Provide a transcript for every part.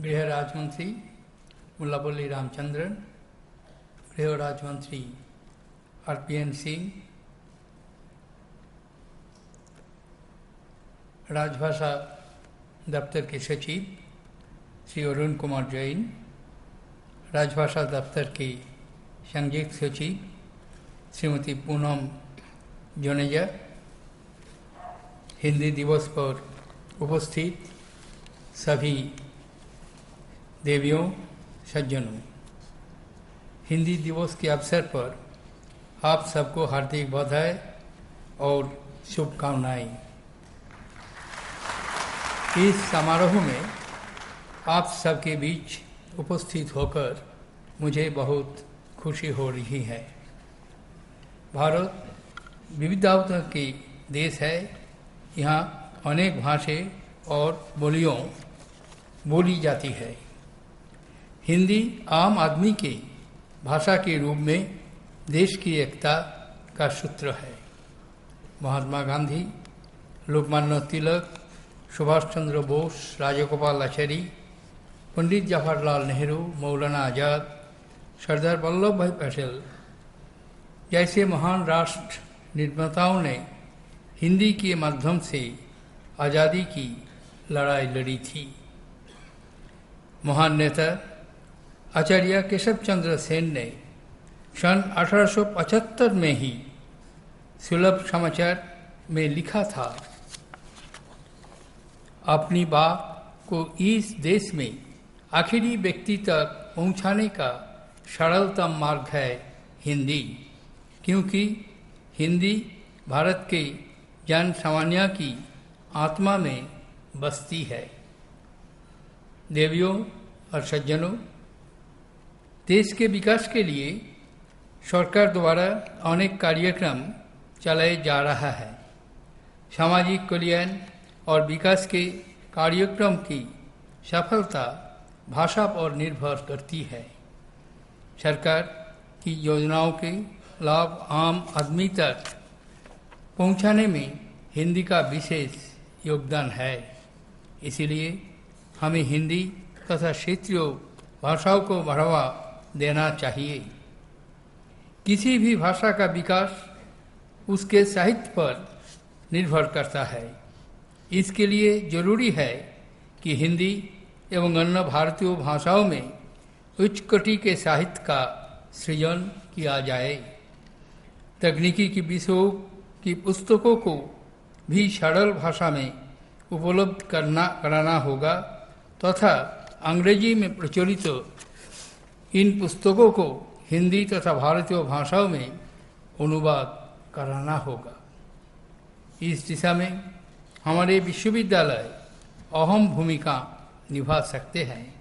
गृह राज्यमंत्री मुल्लापल्ली रामचंद्रन, गृह राज्यमंत्री आरपीएन सिंह, राजभाषा दफ्तर के सचिव श्री अरुण कुमार जैन, राजभाषा दफ्तर के संयुक्त सचिव श्रीमती पूनम जनेजा, हिंदी दिवस पर उपस्थित सभी देवियों सज्जनों, हिंदी दिवस के अवसर पर आप सबको हार्दिक बधाई और शुभकामनाएं। इस समारोह में आप सबके बीच उपस्थित होकर मुझे बहुत खुशी हो रही है। भारत विविधता की देश है। यहाँ अनेक भाषाएं और बोलियों बोली जाती है। हिंदी आम आदमी की भाषा के रूप में देश की एकता का सूत्र है। महात्मा गांधी, लोकमान्य तिलक, सुभाष चंद्र बोस, राजगोपालाचारी, पंडित जवाहरलाल नेहरू, मौलाना आजाद, सरदार वल्लभ भाई पटेल जैसे महान राष्ट्र निर्माताओं ने हिंदी के माध्यम से आज़ादी की लड़ाई लड़ी थी। महान नेता आचार्य केशव चंद्र सेन ने सन 1875 में ही सुलभ समाचार में लिखा था, अपनी बात को इस देश में आखिरी व्यक्ति तक पहुंचाने का सरलतम मार्ग है हिंदी, क्योंकि हिंदी भारत के जन सामान्य की आत्मा में बसती है। देवियों और सज्जनों, देश के विकास के लिए सरकार द्वारा अनेक कार्यक्रम चलाए जा रहा है। सामाजिक कल्याण और विकास के कार्यक्रम की सफलता भाषा पर निर्भर करती है। सरकार की योजनाओं के लाभ आम आदमी तक पहुंचाने में हिंदी का विशेष योगदान है। इसीलिए हमें हिंदी तथा क्षेत्रीय भाषाओं को बढ़ावा देना चाहिए। किसी भी भाषा का विकास उसके साहित्य पर निर्भर करता है। इसके लिए जरूरी है कि हिंदी एवं अन्य भारतीय भाषाओं में उच्च कोटि के साहित्य का सृजन किया जाए। तकनीकी की विषयों की पुस्तकों को भी सरल भाषा में उपलब्ध कराना होगा तथा अंग्रेजी में प्रचलित इन पुस्तकों को हिंदी तथा भारतीय भाषाओं में अनुवाद कराना होगा। इस दिशा में हमारे विश्वविद्यालय अहम भूमिका निभा सकते हैं।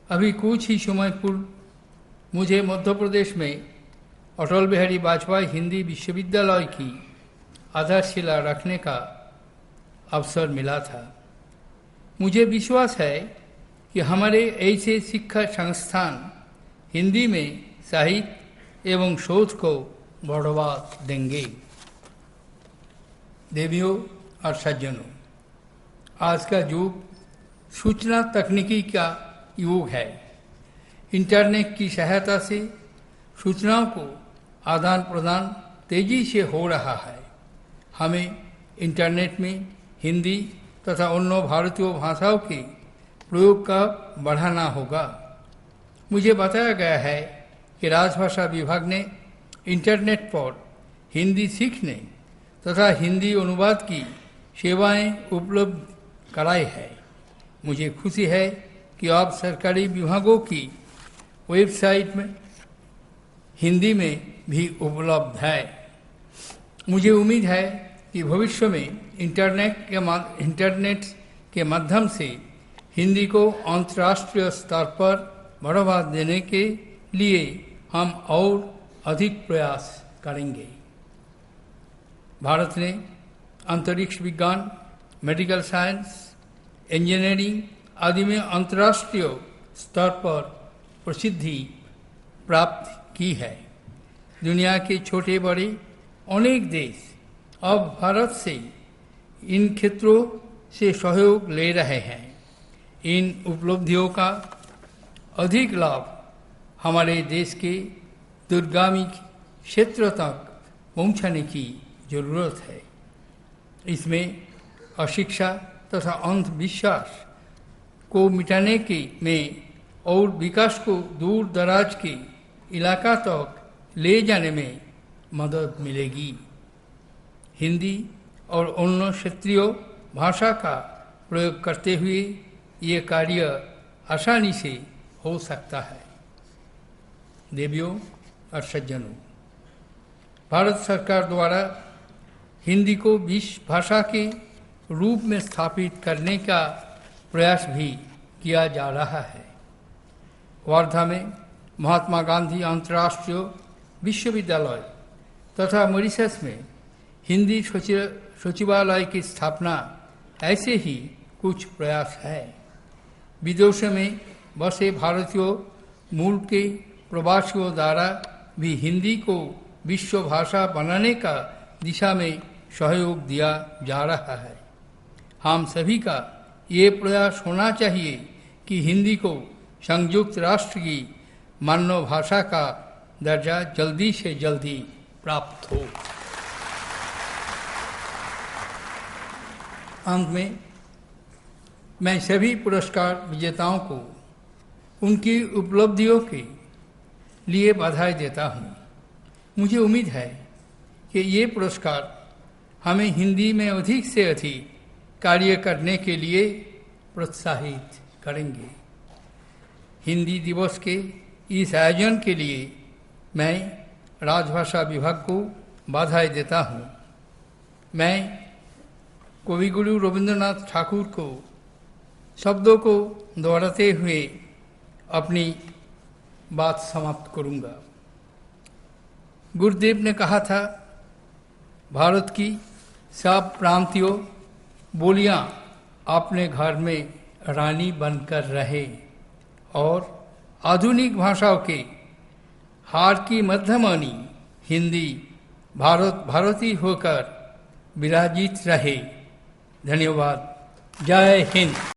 अभी कुछ ही समय पूर्व मुझे मध्य प्रदेश में अटल बिहारी वाजपेयी हिंदी विश्वविद्यालय की आधारशिला रखने का अवसर मिला था। मुझे विश्वास है कि हमारे ऐसे शिक्षा संस्थान हिंदी में साहित्य एवं शोध को बढ़ावा देंगे। देवियों और सज्जनों, आज का युग सूचना तकनीकी का युग है। इंटरनेट की सहायता से सूचनाओं को आदान प्रदान तेजी से हो रहा है। हमें इंटरनेट में हिंदी तथा अन्य भारतीय भाषाओं के प्रयोग का बढ़ाना होगा। मुझे बताया गया है कि राजभाषा विभाग ने इंटरनेट पर हिंदी सीखने तथा हिंदी अनुवाद की सेवाएं उपलब्ध कराई है। मुझे खुशी है कि अब सरकारी विभागों की वेबसाइट में हिंदी में भी उपलब्ध है। मुझे उम्मीद है कि भविष्य में इंटरनेट के माध्यम से हिंदी को अंतर्राष्ट्रीय स्तर पर बढ़ावा देने के लिए हम और अधिक प्रयास करेंगे। भारत ने अंतरिक्ष विज्ञान, मेडिकल साइंस, इंजीनियरिंग आदि में अंतर्राष्ट्रीय स्तर पर प्रसिद्धि प्राप्त की है। दुनिया के छोटे बड़े अनेक देश अब भारत से इन क्षेत्रों से सहयोग ले रहे हैं। इन उपलब्धियों का अधिक लाभ हमारे देश के दूरगामी क्षेत्र तक पहुंचाने की जरूरत है। इसमें अशिक्षा तथा अंधविश्वास को मिटाने के में और विकास को दूर दराज के इलाका तक ले जाने में मदद मिलेगी। हिंदी और अन्य क्षेत्रीय भाषा का प्रयोग करते हुए ये कार्य आसानी से हो सकता है। देवियों और सज्जनों, भारत सरकार द्वारा हिंदी को विश्व भाषा के रूप में स्थापित करने का प्रयास भी किया जा रहा है। वर्धा में महात्मा गांधी अंतर्राष्ट्रीय विश्वविद्यालय तथा मॉरिशस में हिंदी सचिवालय की स्थापना ऐसे ही कुछ प्रयास है। विदेशों में बसे भारतीय मूल के प्रवासियों द्वारा भी हिंदी को विश्व भाषा बनाने का दिशा में सहयोग दिया जा रहा है। हम सभी का ये प्रयास होना चाहिए कि हिंदी को संयुक्त राष्ट्र की मानव भाषा का दर्जा जल्दी से जल्दी प्राप्त हो। अंत में मैं सभी पुरस्कार विजेताओं को उनकी उपलब्धियों के लिए बधाई देता हूँ। मुझे उम्मीद है कि ये पुरस्कार हमें हिंदी में अधिक से अधिक कार्य करने के लिए प्रोत्साहित करेंगे। हिंदी दिवस के इस आयोजन के लिए मैं राजभाषा विभाग को बधाई देता हूँ। मैं कविगुरु रविंद्रनाथ ठाकुर को शब्दों को दोहराते हुए अपनी बात समाप्त करूंगा। गुरुदेव ने कहा था, भारत की सब प्रांतीय बोलियां अपने घर में रानी बनकर रहे और आधुनिक भाषाओं के हार की मध्यमानी हिंदी भारती होकर विराजित रहे। धन्यवाद। जय हिंद।